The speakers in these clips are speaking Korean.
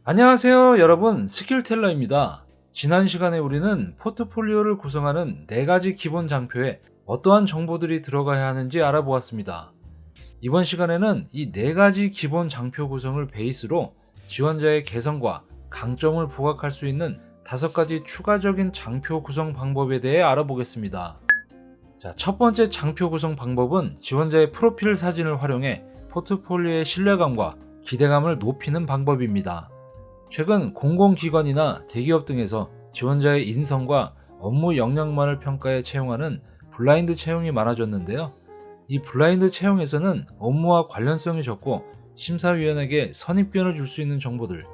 안녕하세요 여러분, 스킬텔러입니다. 지난 시간에 우리는 포트폴리오를 구성하는 4가지 기본 장표에 어떠한 정보들이 들어가야 하는지 알아보았습니다. 이번 시간에는 이 4가지 기본 장표 구성을 베이스로 지원자의 개성과 강점을 부각할 수 있는 5가지 추가적인 장표 구성 방법에 대해 알아보겠습니다. 자, 첫 번째 장표 구성 방법은 지원자의 프로필 사진을 활용해 포트폴리오의 신뢰감과 기대감을 높이는 방법입니다. 최근 공공기관이나 대기업 등에서 지원자의 인성과 업무 역량만을 평가해 채용하는 블라인드 채용이 많아졌는데요. 이 블라인드 채용에서는 업무와 관련성이 적고 심사위원에게 선입견을 줄 수 있는 정보들,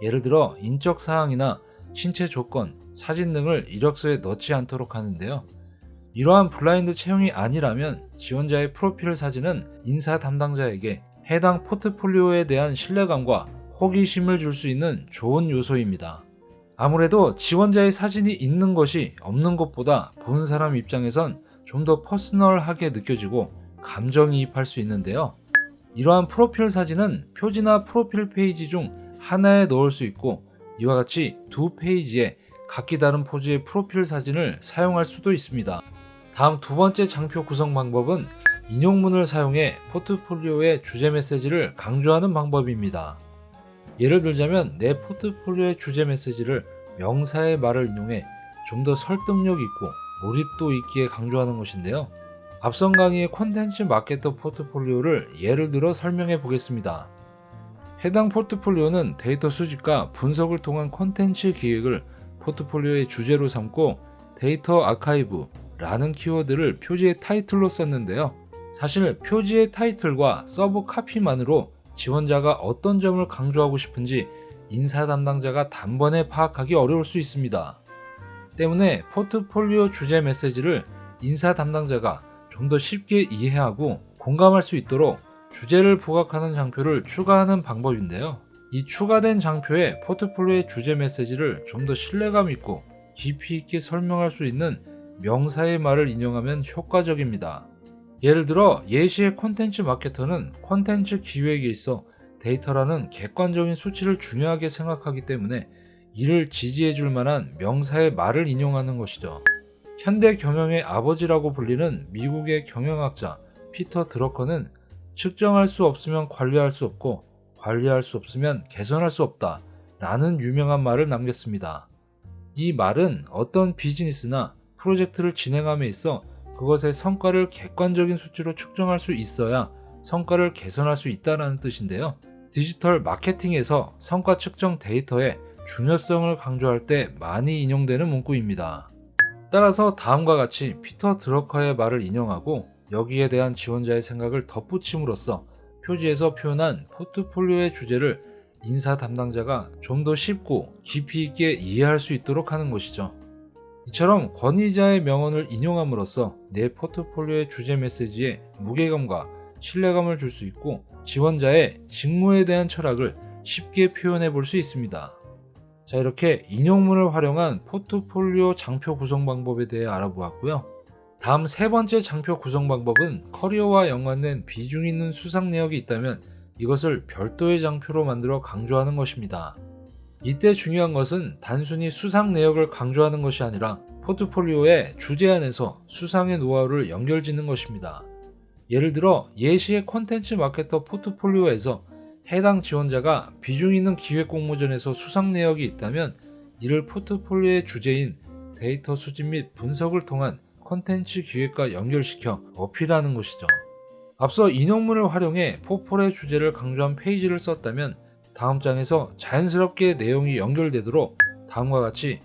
예를 들어 인적 사항이나 신체 조건, 사진 등을 이력서에 넣지 않도록 하는데요. 이러한 블라인드 채용이 아니라면 지원자의 프로필 사진은 인사 담당자에게 해당 포트폴리오에 대한 신뢰감과 호기심을 줄 수 있는 좋은 요소입니다. 아무래도 지원자의 사진이 있는 것이 없는 것보다 본 사람 입장에선 좀 더 퍼스널하게 느껴지고 감정이입할 수 있는데요. 이러한 프로필 사진은 표지나 프로필 페이지 중 하나에 넣을 수 있고, 이와 같이 2페이지에 각기 다른 포즈의 프로필 사진을 사용할 수도 있습니다. 다음 두 번째 장표 구성 방법은 인용문을 사용해 포트폴리오의 주제 메시지를 강조하는 방법입니다. 예를 들자면 내 포트폴리오의 주제 메시지를 명사의 말을 인용해 좀 더 설득력 있고 몰입도 있기에 강조하는 것인데요. 앞선 강의의 콘텐츠 마케터 포트폴리오를 예를 들어 설명해 보겠습니다. 해당 포트폴리오는 데이터 수집과 분석을 통한 콘텐츠 기획을 포트폴리오의 주제로 삼고 데이터 아카이브라는 키워드를 표지의 타이틀로 썼는데요. 사실 표지의 타이틀과 서브 카피만으로 지원자가 어떤 점을 강조하고 싶은지 인사 담당자가 단번에 파악하기 어려울 수 있습니다. 때문에 포트폴리오 주제 메시지를 인사 담당자가 좀 더 쉽게 이해하고 공감할 수 있도록 주제를 부각하는 장표를 추가하는 방법인데요. 이 추가된 장표에 포트폴리오의 주제 메시지를 좀 더 신뢰감 있고 깊이 있게 설명할 수 있는 명사의 말을 인용하면 효과적입니다. 예를 들어 예시의 콘텐츠 마케터는 콘텐츠 기획에 있어 데이터라는 객관적인 수치를 중요하게 생각하기 때문에 이를 지지해 줄 만한 명사의 말을 인용하는 것이죠. 현대 경영의 아버지라고 불리는 미국의 경영학자 피터 드러커는 측정할 수 없으면 관리할 수 없고 관리할 수 없으면 개선할 수 없다 라는 유명한 말을 남겼습니다. 이 말은 어떤 비즈니스나 프로젝트를 진행함에 있어 그것의 성과를 객관적인 수치로 측정할 수 있어야 성과를 개선할 수 있다는 뜻인데요. 디지털 마케팅에서 성과 측정 데이터의 중요성을 강조할 때 많이 인용되는 문구입니다. 따라서 다음과 같이 피터 드러커의 말을 인용하고 여기에 대한 지원자의 생각을 덧붙임으로써 표지에서 표현한 포트폴리오의 주제를 인사 담당자가 좀 더 쉽고 깊이 있게 이해할 수 있도록 하는 것이죠. 이처럼 권위자의 명언을 인용함으로써 내 포트폴리오의 주제 메시지에 무게감과 신뢰감을 줄 수 있고 지원자의 직무에 대한 철학을 쉽게 표현해 볼 수 있습니다. 자, 이렇게 인용문을 활용한 포트폴리오 장표 구성 방법에 대해 알아보았고요. 다음 세 번째 장표 구성 방법은 커리어와 연관된 비중 있는 수상 내역이 있다면 이것을 별도의 장표로 만들어 강조하는 것입니다. 이때 중요한 것은 단순히 수상 내역을 강조하는 것이 아니라 포트폴리오의 주제 안에서 수상의 노하우를 연결짓는 것입니다. 예를 들어 예시의 콘텐츠 마케터 포트폴리오에서 해당 지원자가 비중 있는 기획 공모전에서 수상 내역이 있다면 이를 포트폴리오의 주제인 데이터 수집 및 분석을 통한 콘텐츠 기획과 연결시켜 어필하는 것이죠. 앞서 인용문을 활용해 포폴의 주제를 강조한 페이지를 썼다면 다음 장에서 자연스럽게 내용이 연결되도록 다음과 같이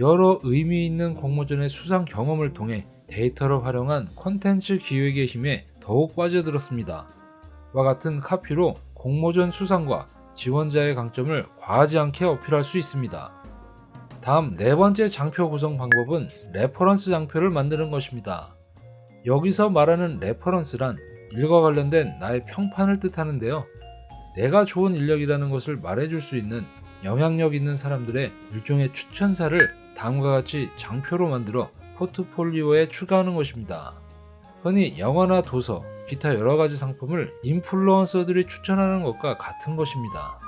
여러 의미 있는 공모전의 수상 경험을 통해 데이터를 활용한 콘텐츠 기획의 힘에 더욱 빠져들었습니다. 와 같은 카피로 공모전 수상과 지원자의 강점을 과하지 않게 어필할 수 있습니다. 다음 네 번째 장표 구성 방법은 레퍼런스 장표를 만드는 것입니다. 여기서 말하는 레퍼런스란 일과 관련된 나의 평판을 뜻하는데요. 내가 좋은 인력이라는 것을 말해줄 수 있는 영향력 있는 사람들의 일종의 추천사를 다음과 같이 장표로 만들어 포트폴리오에 추가하는 것입니다. 흔히 영화나 도서, 기타 여러가지 상품을 인플루언서들이 추천하는 것과 같은 것입니다.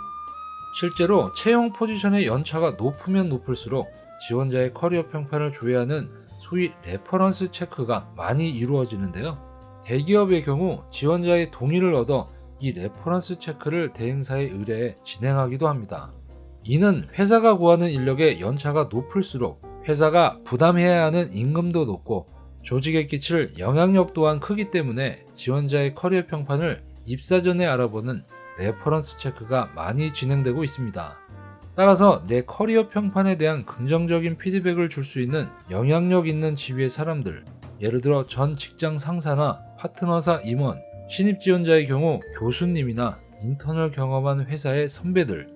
실제로 채용 포지션의 연차가 높으면 높을수록 지원자의 커리어 평판을 조회하는 소위 레퍼런스 체크가 많이 이루어지는데요. 대기업의 경우 지원자의 동의를 얻어 이 레퍼런스 체크를 대행사에 의뢰해 진행하기도 합니다. 이는 회사가 구하는 인력의 연차가 높을수록 회사가 부담해야 하는 임금도 높고 조직에 끼칠 영향력 또한 크기 때문에 지원자의 커리어 평판을 입사 전에 알아보는 레퍼런스 체크가 많이 진행되고 있습니다. 따라서 내 커리어 평판에 대한 긍정적인 피드백을 줄 수 있는 영향력 있는 지위의 사람들, 예를 들어 전 직장 상사나 파트너사 임원, 신입 지원자의 경우 교수님이나 인턴을 경험한 회사의 선배들,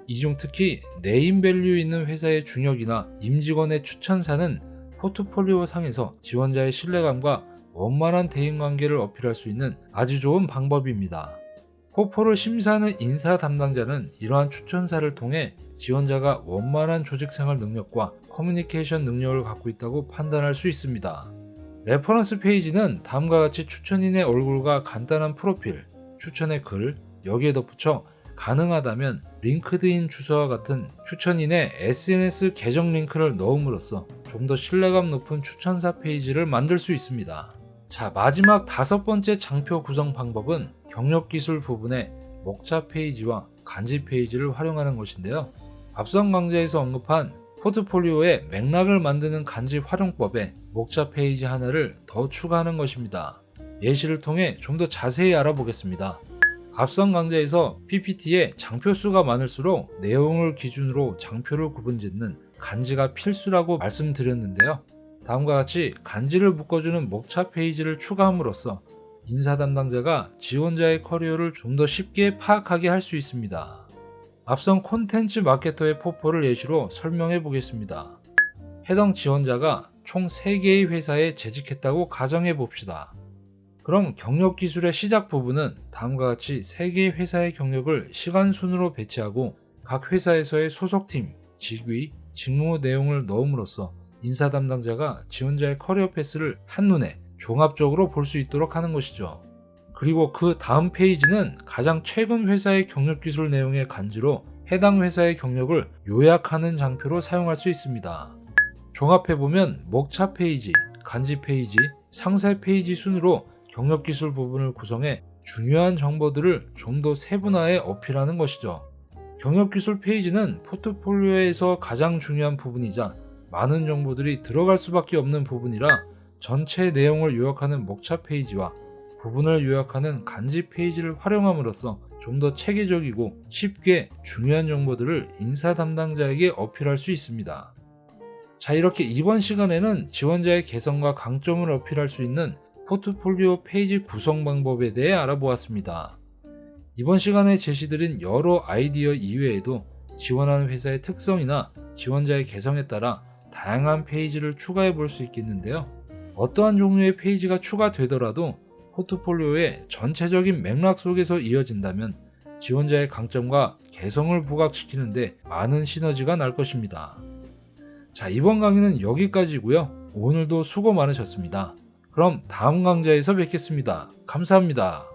이 중 특히 네임밸류 있는 회사의 중역이나 임직원의 추천사는 포트폴리오 상에서 지원자의 신뢰감과 원만한 대인관계를 어필할 수 있는 아주 좋은 방법입니다. 포포를 심사하는 인사 담당자는 이러한 추천사를 통해 지원자가 원만한 조직생활 능력과 커뮤니케이션 능력을 갖고 있다고 판단할 수 있습니다. 레퍼런스 페이지는 다음과 같이 추천인의 얼굴과 간단한 프로필, 추천의 글, 여기에 덧붙여 가능하다면 링크드인 주소와 같은 추천인의 SNS 계정 링크를 넣음으로써 좀 더 신뢰감 높은 추천사 페이지를 만들 수 있습니다. 자, 마지막 5번째 장표 구성 방법은 경력기술 부분에 목차 페이지와 간지 페이지를 활용하는 것인데요. 앞선 강좌에서 언급한 포트폴리오의 맥락을 만드는 간지 활용법에 목차 페이지 하나를 더 추가하는 것입니다. 예시를 통해 좀 더 자세히 알아보겠습니다. 앞선 강좌에서 PPT에 장표 수가 많을수록 내용을 기준으로 장표를 구분짓는 간지가 필수라고 말씀드렸는데요. 다음과 같이 간지를 묶어주는 목차 페이지를 추가함으로써 인사 담당자가 지원자의 커리어를 좀 더 쉽게 파악하게 할 수 있습니다. 앞선 콘텐츠 마케터의 포포를 예시로 설명해 보겠습니다. 해당 지원자가 총 3개의 회사에 재직했다고 가정해 봅시다. 그럼 경력 기술의 시작 부분은 다음과 같이 3개의 회사의 경력을 시간 순으로 배치하고 각 회사에서의 소속팀, 직위, 직무 내용을 넣음으로써 인사 담당자가 지원자의 커리어 패스를 한눈에 종합적으로 볼 수 있도록 하는 것이죠. 그리고 그 다음 페이지는 가장 최근 회사의 경력 기술 내용의 간지로 해당 회사의 경력을 요약하는 장표로 사용할 수 있습니다. 종합해보면 목차 페이지, 간지 페이지, 상세 페이지 순으로 경력 기술 부분을 구성해 중요한 정보들을 좀 더 세분화해 어필하는 것이죠. 경력 기술 페이지는 포트폴리오에서 가장 중요한 부분이자 많은 정보들이 들어갈 수밖에 없는 부분이라 전체 내용을 요약하는 목차 페이지와 부분을 요약하는 간지 페이지를 활용함으로써 좀 더 체계적이고 쉽게 중요한 정보들을 인사 담당자에게 어필할 수 있습니다. 자, 이렇게 이번 시간에는 지원자의 개성과 강점을 어필할 수 있는 포트폴리오 페이지 구성 방법에 대해 알아보았습니다. 이번 시간에 제시드린 여러 아이디어 이외에도 지원하는 회사의 특성이나 지원자의 개성에 따라 다양한 페이지를 추가해 볼 수 있겠는데요. 어떠한 종류의 페이지가 추가되더라도 포트폴리오의 전체적인 맥락 속에서 이어진다면 지원자의 강점과 개성을 부각시키는데 많은 시너지가 날 것입니다. 자, 이번 강의는 여기까지고요. 오늘도 수고 많으셨습니다. 그럼 다음 강좌에서 뵙겠습니다. 감사합니다.